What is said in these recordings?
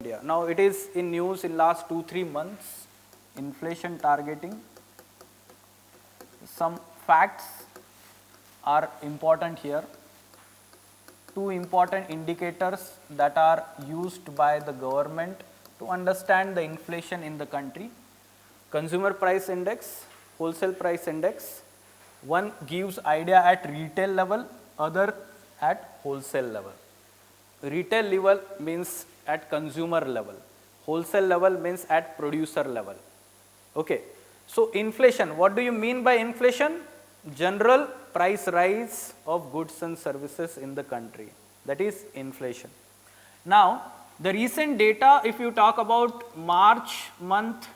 India. Now it is in news in last 2-3 months, inflation targeting. Some facts are important here. Two important indicators that are used by the government to understand the inflation in the country. Consumer price index, wholesale price index. One gives idea at retail level, other at wholesale level. Retail level means at consumer level. Wholesale level means at producer level. Okay. So inflation, what do you mean by inflation? General price rise of goods and services in the country. That is inflation. Now, the recent data, if you talk about March month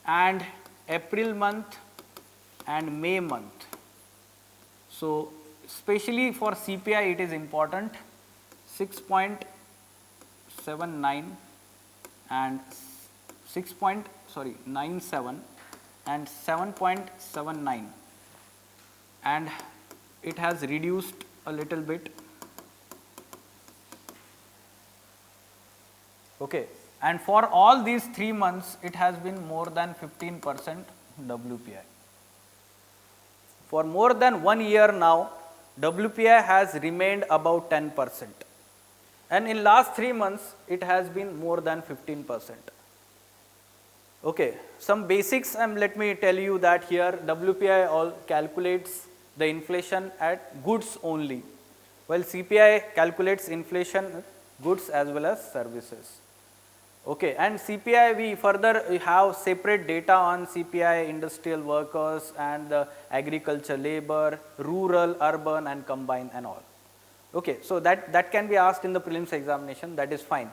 and April month and May month. So, especially for CPI it is important, 6.79 and 97 and 7.79, and it has reduced a little bit. Okay. And for all these 3 months it has been more than 15% WPI. For more than 1 year now, WPI has remained about 10%, and in last 3 months it has been more than 15%. Okay, some basics, let me tell you that here WPI all calculates the inflation at goods only, while CPI calculates inflation goods as well as services. Okay, and CPI we further have separate data on CPI industrial workers and the agriculture labor, rural, urban and combined and all. Okay, so that can be asked in the prelims examination, that is fine.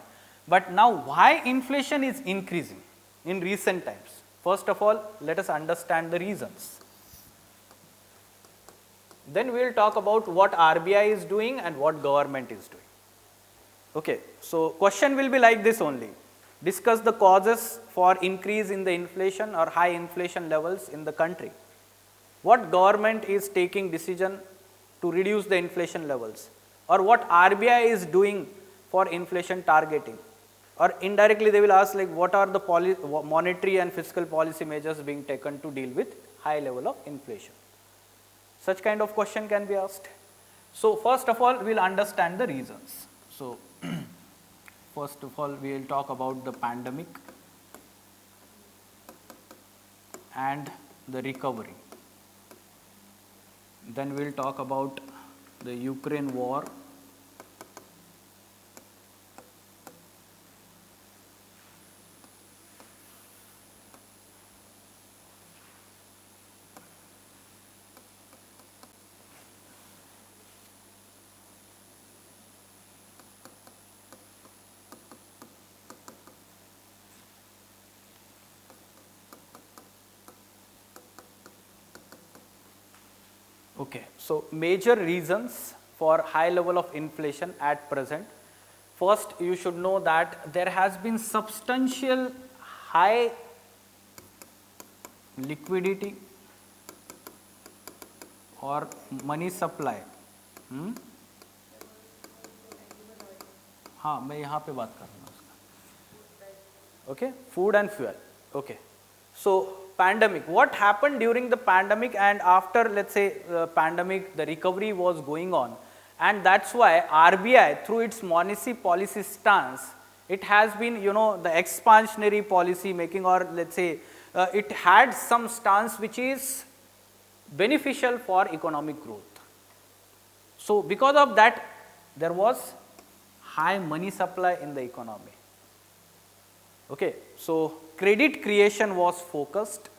But now why inflation is increasing in recent times? First of all, let us understand the reasons. Then we will talk about what RBI is doing and what government is doing. Okay, so question will be like this only. Discuss the causes for increase in the inflation or high inflation levels in the country. What government is taking decision to reduce the inflation levels, or what RBI is doing for inflation targeting, or indirectly they will ask like what are the monetary and fiscal policy measures being taken to deal with high level of inflation. Such kind of question can be asked. So first of all we will understand the reasons. So first of all we will talk about the pandemic and the recovery. Then we will talk about the Ukraine war. Okay, so major reasons for high level of inflation at present. First, you should know that there has been substantial high liquidity or money supply. हाँ, मैं यहाँ पे बात कर रहा हूँ उसका. Okay, food and fuel. Okay, so pandemic, what happened during the pandemic and after, let's say, pandemic, the recovery was going on, and that's why RBI through its monetary policy stance, it has been, the expansionary policy making, or let's say it had some stance which is beneficial for economic growth. So because of that there was high money supply in the economy. Okay, so credit creation was focused,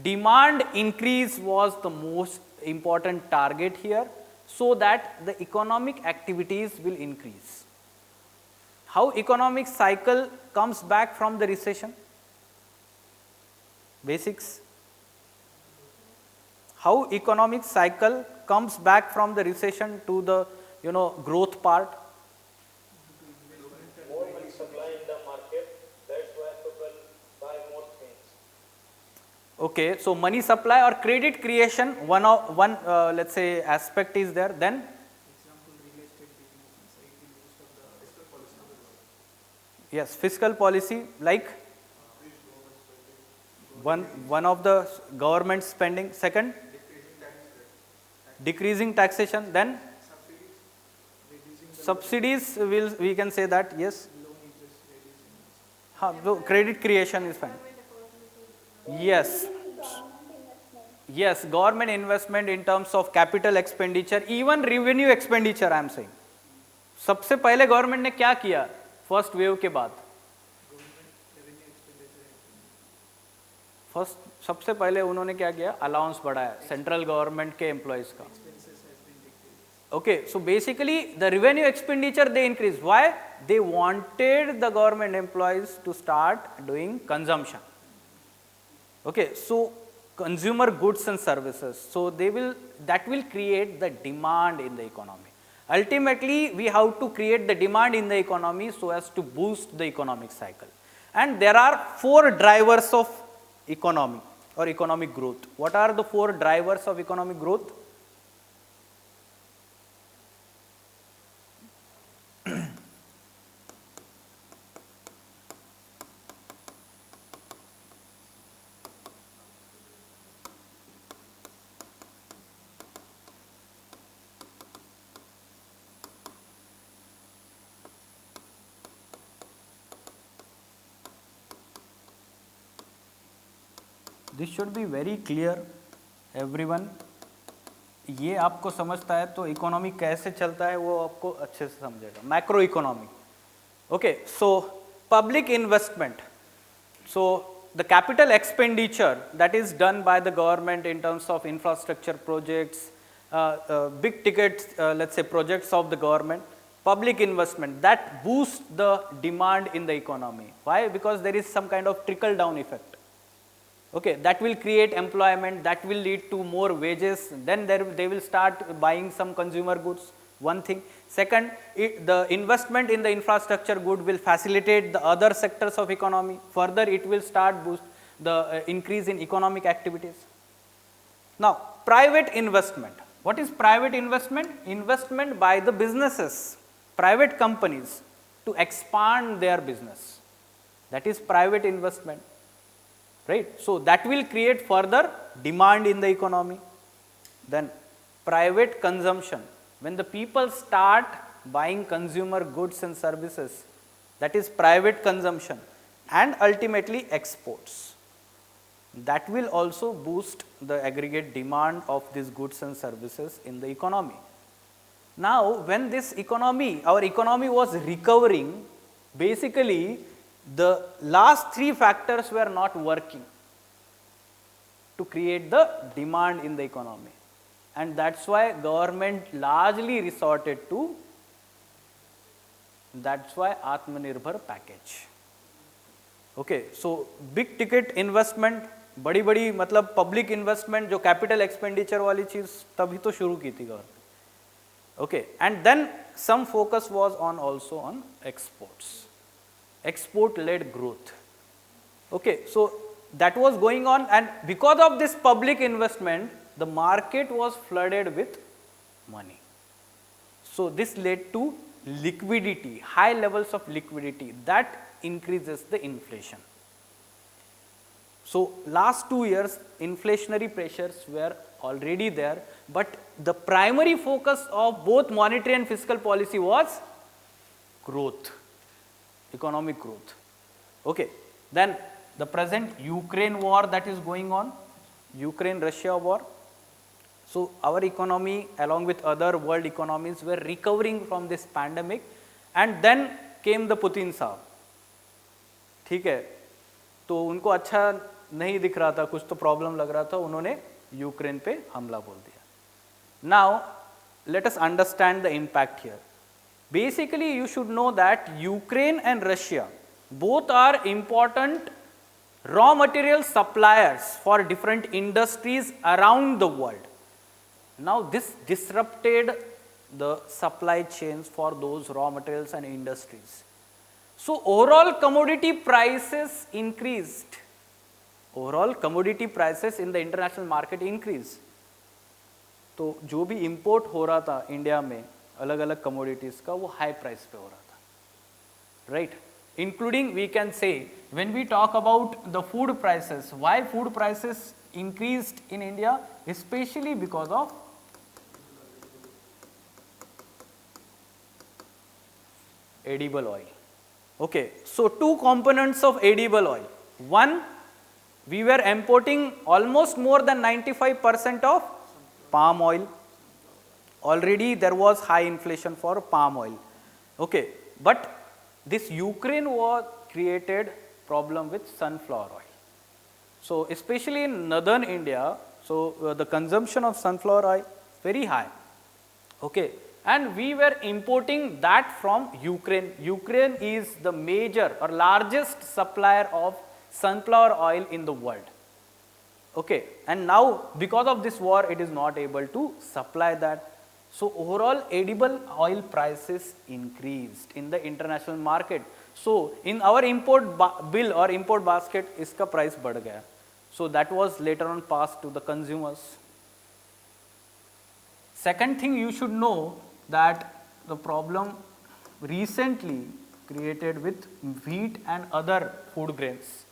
demand increase was the most important target here, so that the economic activities will increase. How economic cycle comes back from the recession? Basics. How economic cycle comes back from the recession to the growth part? Okay, so money supply or credit creation, one let's say aspect is there. Then Yes, fiscal policy like one of the government spending. Second, decreasing taxation. Then subsidies will, we can say that, yes. So credit creation is fine. Yes. Yes, government investment in terms of capital expenditure, even revenue expenditure I am saying. सबसे पहले government ने क्या किया first wave के बाद? First सबसे पहले उन्होंने क्या किया? अलाउंस बढ़ाया सेंट्रल गवर्नमेंट के एम्प्लॉयज का. Okay, so basically the revenue expenditure they increased. Why? They wanted the government employees to start doing consumption. Okay, so consumer goods and services. So that will create the demand in the economy. Ultimately, we have to create the demand in the economy so as to boost the economic cycle. And there are 4 drivers of economy or economic growth. What are the 4 drivers of economic growth? This should be very clear everyone. ये आपको समझता है तो economy कैसे चलता है वो आपको अच्छे से समझेगा. Macro economy. Okay, so public investment. So the capital expenditure that is done by the government in terms of infrastructure projects, big ticket let's say projects of the government. Public investment that boosts the demand in the economy. Why? Because there is some kind of trickle down effect. Okay, that will create employment, that will lead to more wages, then they will start buying some consumer goods, one thing. Second, the investment in the infrastructure good will facilitate the other sectors of economy. Further, it will start boost the increase in economic activities. Now, private investment. What is private investment? Investment by the businesses, private companies to expand their business. That is private investment. Right? So that will create further demand in the economy. Then private consumption. When the people start buying consumer goods and services, that is private consumption, and ultimately exports. That will also boost the aggregate demand of these goods and services in the economy. Now, when this economy, our economy was recovering, basically the last 3 factors were not working to create the demand in the economy, and that's why government largely resorted to, that's why Atmanirbhar package. Okay, so big ticket investment, बड़ी बड़ी मतलब public investment जो capital expenditure वाली चीज तभी तो शुरू की थी government. Okay, and then some focus was on also on exports. Export-led growth. Okay, so that was going on, and because of this public investment, the market was flooded with money. So this led to liquidity, high levels of liquidity that increases the inflation. So last 2 years, inflationary pressures were already there, but the primary focus of both monetary and fiscal policy was growth. Economic growth. Okay, then the present Ukraine war that is going on, Ukraine-Russia war. So our economy along with other world economies were recovering from this pandemic, and then came the Putin साहब. ठीक है, तो उनको अच्छा नहीं दिख रहा था, कुछ तो प्रॉब्लम लग रहा था, उन्होंने यूक्रेन पे हमला बोल दिया. Now let us understand the impact here. Basically, you should know that Ukraine and Russia both are important raw material suppliers for different industries around the world. Now, this disrupted the supply chains for those raw materials and industries. So, overall commodity prices increased. Overall commodity prices in the international market increased. तो जो भी import हो रहा था India में अलग अलग commodities का, वो हाई प्राइस पे हो रहा था, right. including we can say when we talk about the food prices, why food prices increased in India, especially because of edible oil. Okay, so two components of edible oil. One, we were importing almost more than 95% of palm oil. Already there was high inflation for palm oil. Okay, but this Ukraine war created problem with sunflower oil. So especially in northern India, so the consumption of sunflower oil very high. Okay, and we were importing that from Ukraine. Ukraine is the major or largest supplier of sunflower oil in the world. Okay, and now because of this war, it is not able to supply that. So overall edible oil prices increased in the international market. So in our import bill or import basket, iska price बढ़ गया. So that was later on passed to the consumers. Second thing you should know that the problem recently created with wheat and other food grains.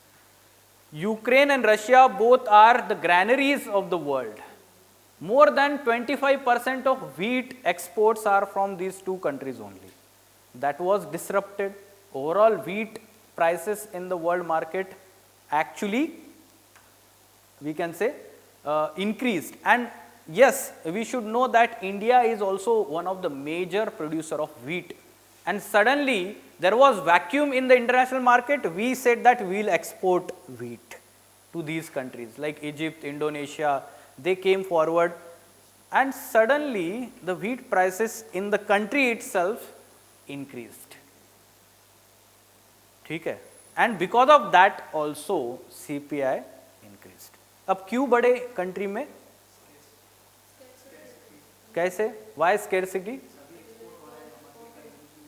Ukraine and Russia both are the granaries of the world. More than 25% of wheat exports are from these two countries only. That was disrupted. Overall wheat prices in the world market actually, we can say, increased. And yes, we should know that India is also one of the major producer of wheat. And suddenly there was vacuum in the international market. We said that we will export wheat to these countries like Egypt, Indonesia. They came forward and suddenly the wheat prices in the country itself increased. ठीक है? And because of that also CPI increased. अब क्यों बढ़े country में? कैसे? Why scarcity?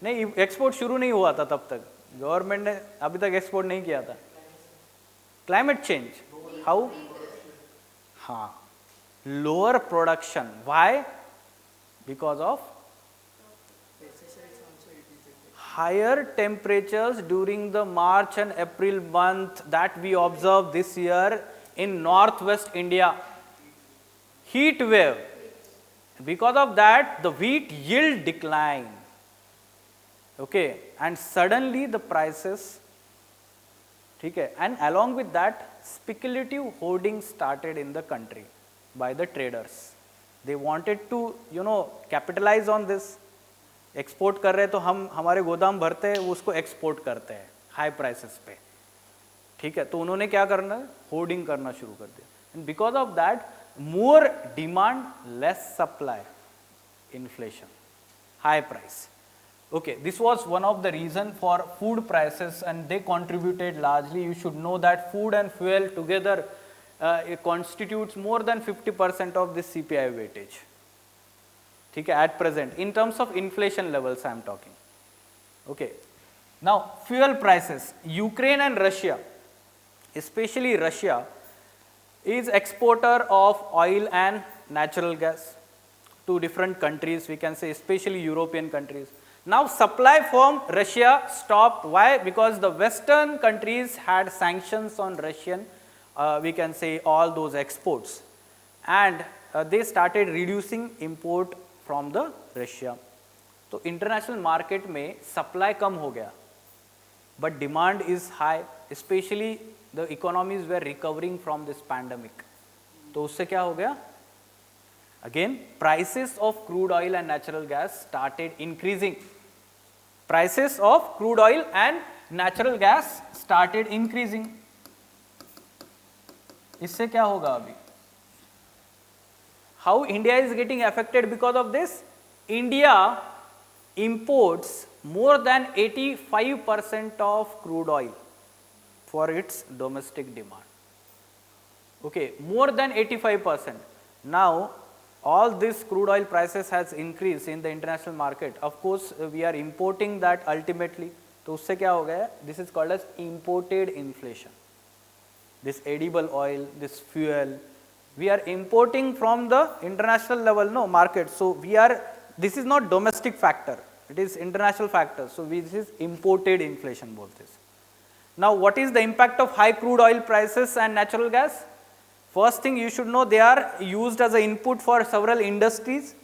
नहीं, export शुरू नहीं हुआ था तब तक. गवर्नमेंट ने अभी तक एक्सपोर्ट नहीं किया था. Climate change. हाउ? हाँ. Lower production. Why? Because of higher temperatures during the March and April month that we observed this year in northwest India. Heat wave. Because of that, the wheat yield declined. Okay, and suddenly the prices, okay, and along with that, speculative hoarding started in the country by the traders. They wanted to, capitalize on this. Export कर रहे तो हम हमारे गोदाम भरते हैं, वो उसको एक्सपोर्ट करते हैं हाई प्राइसेस पे. ठीक है, तो उन्होंने क्या करना है? होर्डिंग करना शुरू कर दिया. And because of that more demand less supply, inflation, high price. Okay, this was one of the reason for food prices and they contributed largely. You should know that food and fuel together it constitutes more than 50% of this CPI weightage. Okay, at present, in terms of inflation levels I am talking. Okay, now fuel prices. Ukraine and Russia, especially Russia, is exporter of oil and natural gas to different countries, we can say especially European countries. Now supply from Russia stopped. Why? Because the Western countries had sanctions on Russian, we can say all those exports, and they started reducing import from the Russia. So international market में supply कम हो गया, but demand is high, especially the economies were recovering from this pandemic. तो उससे क्या हो गया? Again, prices of crude oil and natural gas started increasing. Prices of crude oil and natural gas started increasing. इससे क्या होगा अभी? How India is getting affected because of this? India imports more than 85% of crude oil for its domestic demand. Okay, more than 85%. Now, all this crude oil prices has increased in the international market. Of course, we are importing that ultimately. तो उससे क्या हो गया? This is called as imported inflation. This edible oil, this fuel, we are importing from the international level, no market. So we are. This is not domestic factor. It is international factors. So this is imported inflation बोलते हैं. Now what is the impact of high crude oil prices and natural gas? First thing you should know, they are used as an input for several industries.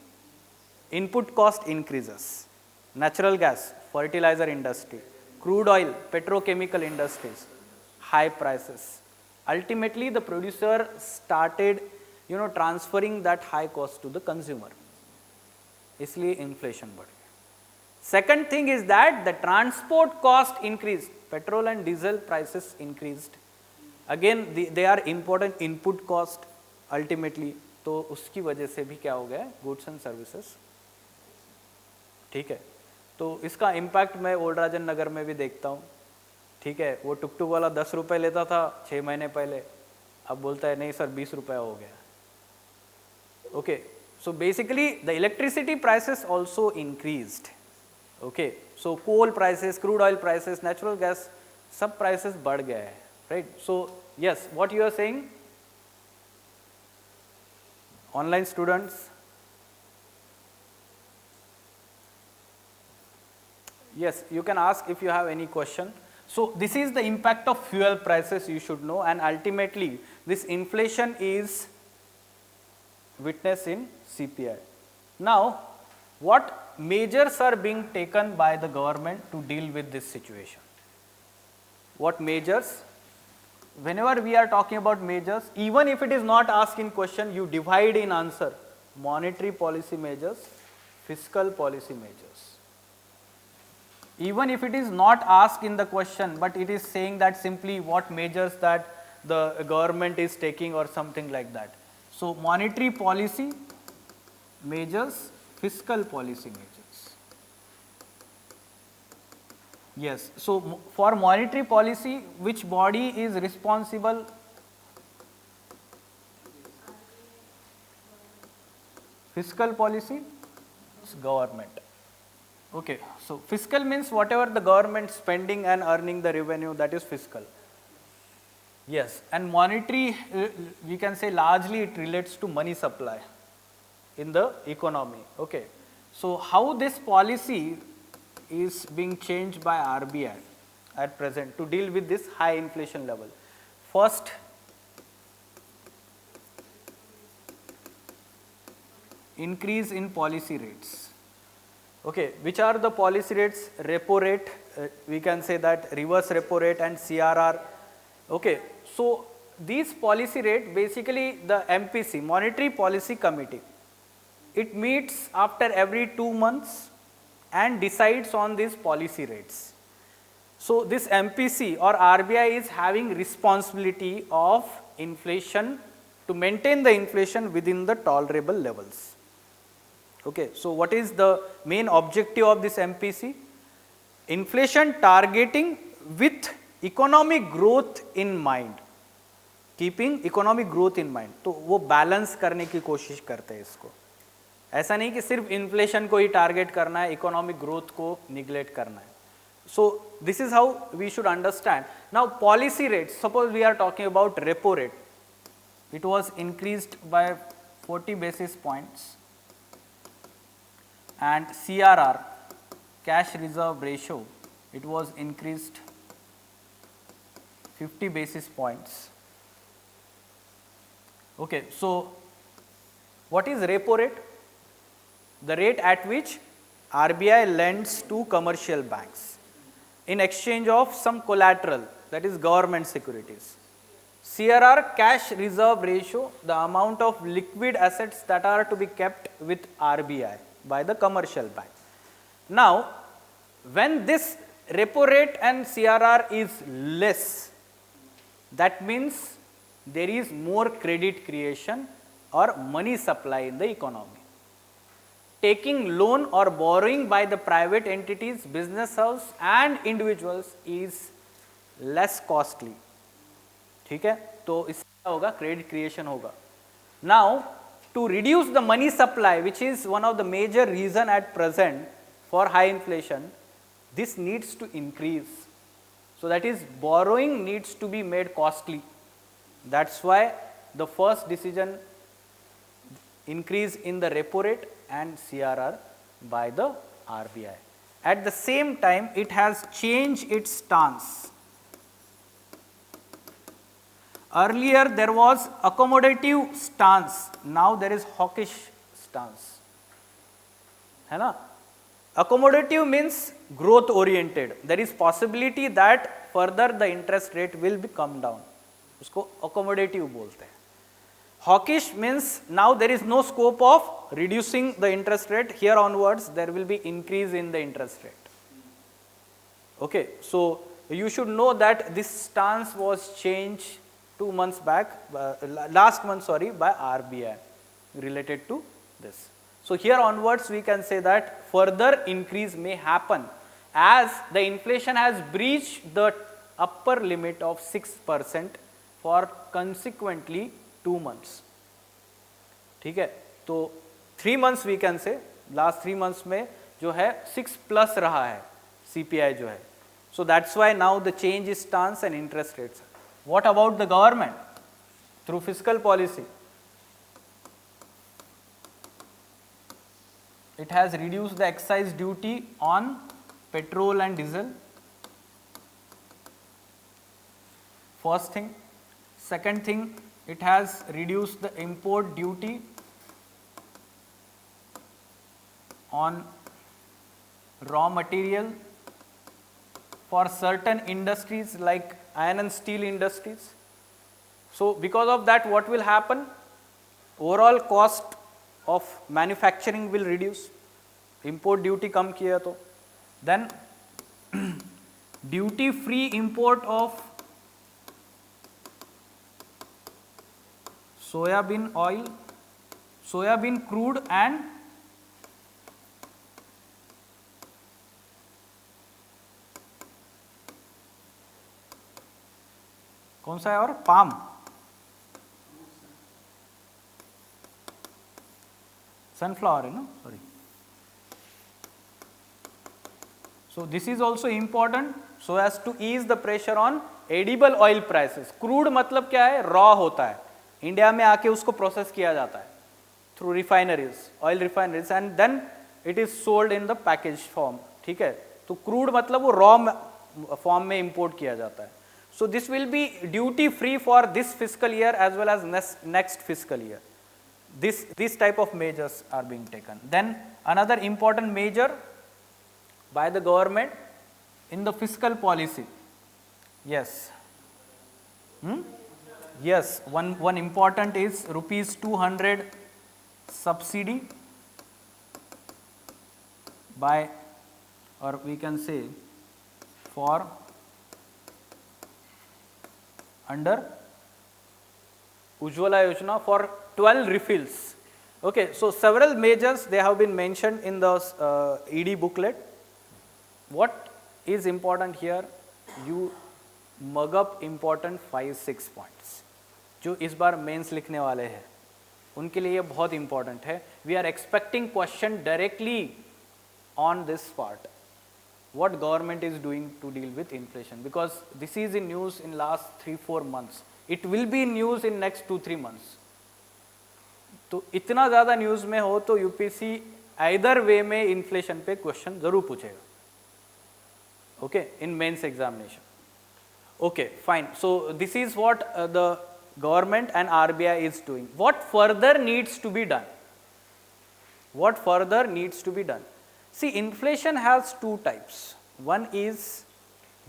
Input cost increases. Natural gas, fertilizer industry, crude oil, petrochemical industries, high prices. Ultimately, the producer started, transferring that high cost to the consumer. इसलिए inflation बढ़ गया. Second thing is that the transport cost increased. Petrol and diesel prices increased. Again, they are important input cost ultimately. तो उसकी वजह से भी क्या हो गया, goods and services. ठीक है, तो इसका इम्पैक्ट मैं ओल्ड राजन नगर में भी देखता हूँ. ठीक है, वो टुक टुक वाला 10 रुपये लेता था 6 महीने पहले, अब बोलता है नहीं सर 20 रुपये हो गया. Okay, so basically the electricity prices also increased. Okay, so coal prices, crude oil prices, natural gas, सब प्राइसेस बढ़ गए हैं, right. So yes, what you are saying, online students? Yes, you can ask if you have any question. So this is the impact of fuel prices you should know, and ultimately this inflation is witnessed in CPI. Now, what measures are being taken by the government to deal with this situation? What measures? Whenever we are talking about measures, even if it is not asked in question, you divide in answer: monetary policy measures, fiscal policy measures. Even if it is not asked in the question, but it is saying that simply what measures that the government is taking or something like that. So monetary policy measures, fiscal policy measures. Yes, so for monetary policy, which body is responsible? Fiscal policy, it's government. Okay, so fiscal means whatever the government spending and earning the revenue, that is fiscal. Yes, and monetary, we can say largely it relates to money supply in the economy. Okay, so how this policy is being changed by RBI at present to deal with this high inflation level? First, increase in policy rates. Okay, which are the policy rates? Repo rate, we can say that reverse repo rate and CRR. Okay, so these policy rate, basically the MPC, Monetary Policy Committee, it meets after every 2 months and decides on these policy rates. So this MPC or RBI is having responsibility of inflation, to maintain the inflation within the tolerable levels. Okay, so what is the main objective of this MPC? Inflation targeting with economic growth in mind, keeping economic growth in mind. तो वो balance करने की कोशिश करते हैं इसको. ऐसा नहीं कि सिर्फ इन्फ्लेशन को ही टारगेट करना है, इकोनॉमिक ग्रोथ को निग्लेक्ट करना है. So this is how we should understand. Now policy rates, suppose we are talking about repo rate, it was increased by 40 basis points. And CRR, cash reserve ratio, it was increased 50 basis points. Okay, so what is repo rate? The rate at which RBI lends to commercial banks in exchange of some collateral, that is government securities. CRR, cash reserve ratio, the amount of liquid assets that are to be kept with RBI by the commercial bank. Now, when this repo rate and CRR is less, that means there is more credit creation or money supply in the economy. Taking loan or borrowing by the private entities, business house and individuals is less costly. ठीक है, तो इससे क्या होगा, credit creation होगा. Now, to reduce the money supply, which is one of the major reason at present for high inflation, this needs to increase. So that is, borrowing needs to be made costly. That's why the first decision, increase in the repo rate and CRR by the RBI. at the same time it has changed its stance. Earlier there was accommodative stance, now there is hawkish stance, है ना. Accommodative means growth oriented. There is possibility that further the interest rate will be come down. उसको accommodative बोलते हैं. Hawkish means now there is no scope of reducing the interest rate. Here onwards there will be increase in the interest rate. Okay, so you should know that this stance was changed 2 months back, last month sorry, by RBI related to this. So here onwards we can say that further increase may happen as the inflation has breached the upper limit of 6% for consequently 2 months. ठीक है, तो 3 months we can say, last 3 months में जो है 6 plus रहा है CPI जो है. So that's why now the change is stance and interest rates. What about the government through fiscal policy? It has reduced the excise duty on petrol and diesel. First thing. Second thing, it has reduced the import duty on raw material for certain industries like iron and steel industries. So because of that, what will happen? Overall cost of manufacturing will reduce. Import duty कम किया तो. Then duty free import of soybean oil, soybean crude and कौन सा है और palm, sunflower है ना, sorry. So this is also important so as to ease the pressure on edible oil prices. Crude मतलब क्या है? Raw होता है, इंडिया में आके उसको प्रोसेस किया जाता है through refineries, oil refineries, and then it is sold in the package form. ठीक है, तो क्रूड मतलब वो रॉ फॉर्म में इंपोर्ट किया जाता है. So this will be duty free for this physical year as well as next physical year. This type of measures are being taken. Then another important measure by the government in the fiscal policy. Yes. Yes, one important is rupees 200 subsidy by, or we can say for under Ujjwala Yojana for 12 refills. Okay, so several measures they have been mentioned in the ED booklet. What is important here? You mug up important 5-6 points जो इस बार mains लिखने वाले हैं, उनके लिए ये बहुत important है. We are expecting question directly on this part. What government is doing to deal with inflation, because this is in news in last 3-4 months. It will be in news in next 2-3 months. तो इतना ज़्यादा news में हो तो UPSC either way में inflation पे question जरूर पूछेगा. Okay, in mains examination. Okay, fine. So this is what the government and RBI is doing. What further needs to be done? What further needs to be done? See, inflation has two types. One is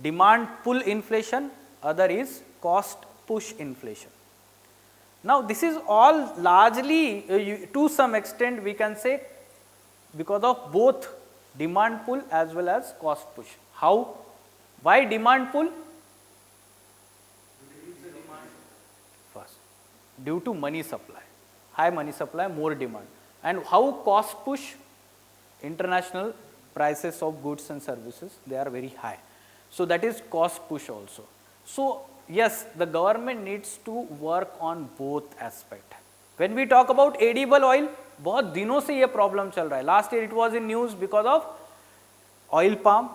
demand pull inflation, other is cost push inflation. Now this is all largely to some extent we can say because of both demand pull as well as cost push. How? Why demand pull? First, due to money supply, high money supply, more demand. And how cost push? International prices of goods and services, they are very high. So that is cost push also. So yes, the government needs to work on both aspect. When we talk about edible oil, बहुत दिनों से ये problem चल रहा है. Last year it was in news because of oil palm.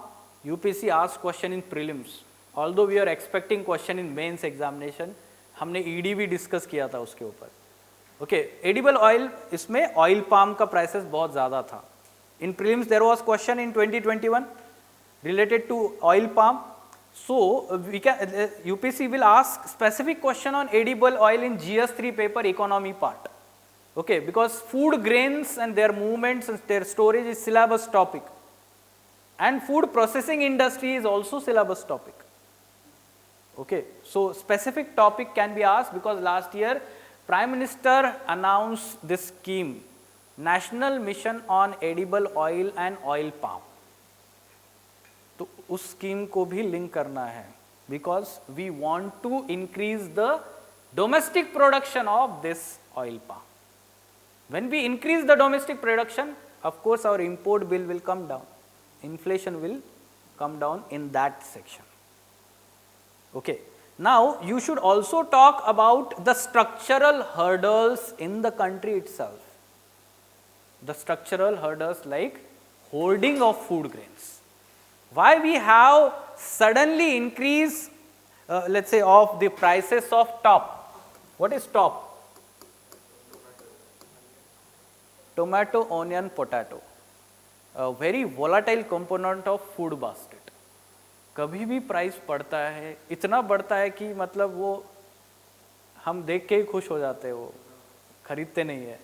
UPSC asked question in prelims. Although we are expecting question in mains examination, हमने ED भी discuss किया था उसके ऊपर. ओके, एडिबल ऑयल, इसमें ऑयल पाम का प्राइसेस बहुत ज़्यादा था. In prelims, there was question in 2021 related to oil palm. So we can UPSC will ask specific question on edible oil in GS3 paper economy part. Okay, because food grains and their movements and their storage is syllabus topic, and food processing industry is also syllabus topic. Okay, so specific topic can be asked because last year Prime Minister announced this scheme, National Mission on Edible Oil and Oil Palm. तो उस scheme को भी link करना है because we want to increase the domestic production of this oil palm. When we increase the domestic production, of course our import bill will come down, inflation will come down in that section. Okay. Now you should also talk about the structural hurdles in the country itself. The structural hurdles like hoarding of food grains. Why we have suddenly increase, let's say, of the prices of top. What is top? Tomato, onion, potato. A very volatile component of food basket. कभी भी price बढ़ता है, इतना बढ़ता है कि मतलब वो हम देख के ही खुश हो जाते हैं, वो खरीदते नहीं है.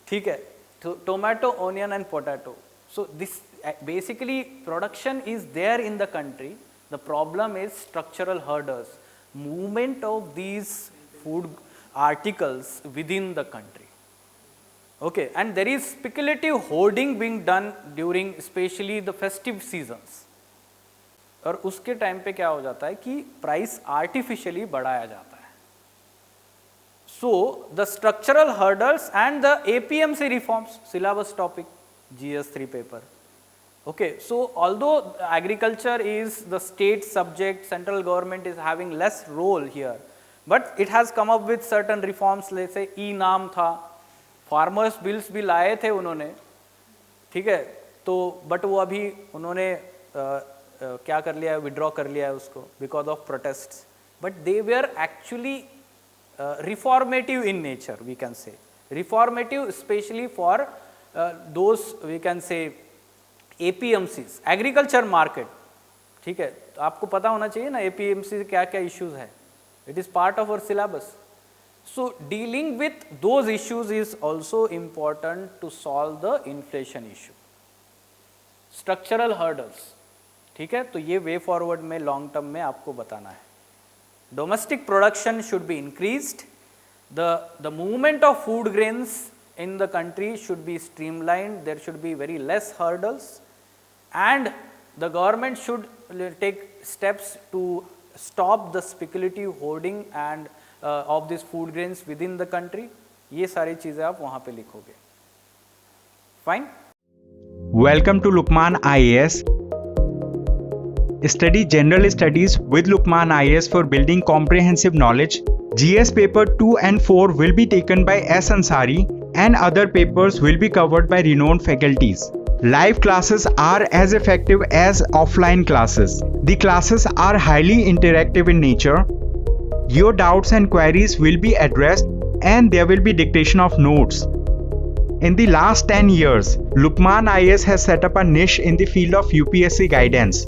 ठीक है, तो tomato, onion and potato. So this basically production is there in the country. The problem is structural hurdles, movement of these food articles within the country. Okay, and there is speculative hoarding being done during especially the festive seasons. और उसके time पे क्या हो जाता है कि price artificially बढ़ाया जाता है. So the structural hurdles and the APMC reforms, syllabus topic GS3 paper. Okay, so although agriculture is the state subject, central government is having less role here, but it has come up with certain reforms. Let's say e-नाम था, farmers bills भी लाए थे उन्होंने, ठीक है, तो but वो अभी उन्होंने क्या कर लिया है, विड्रॉ कर लिया है उसको because of protests. But they were actually reformative in nature, we can say. Reformative especially for those we can say APMCs, agriculture market. ठीक है, तो आपको पता होना चाहिए ना APMC से क्या क्या issues है. It is part of our syllabus. So dealing with those issues is also important to solve the inflation issue. Structural hurdles. ठीक है, तो ये वे फॉरवर्ड में लॉन्ग टर्म में आपको बताना है. Domestic production should be increased. The movement of food grains in the country should be streamlined. There should be very less hurdles, and the government should take steps to stop the speculative hoarding and of these food grains within the country. ये सारी चीजें आप वहां पे लिखोगे. Fine. Welcome to Lukman IAS. Study general studies with Lukman IAS for building comprehensive knowledge. GS paper 2 and 4 will be taken by S. Ansari, and other papers will be covered by renowned faculties. Live classes are as effective as offline classes. The classes are highly interactive in nature. Your doubts and queries will be addressed, and there will be dictation of notes. In the last 10 years, Lukman IAS has set up a niche in the field of UPSC guidance.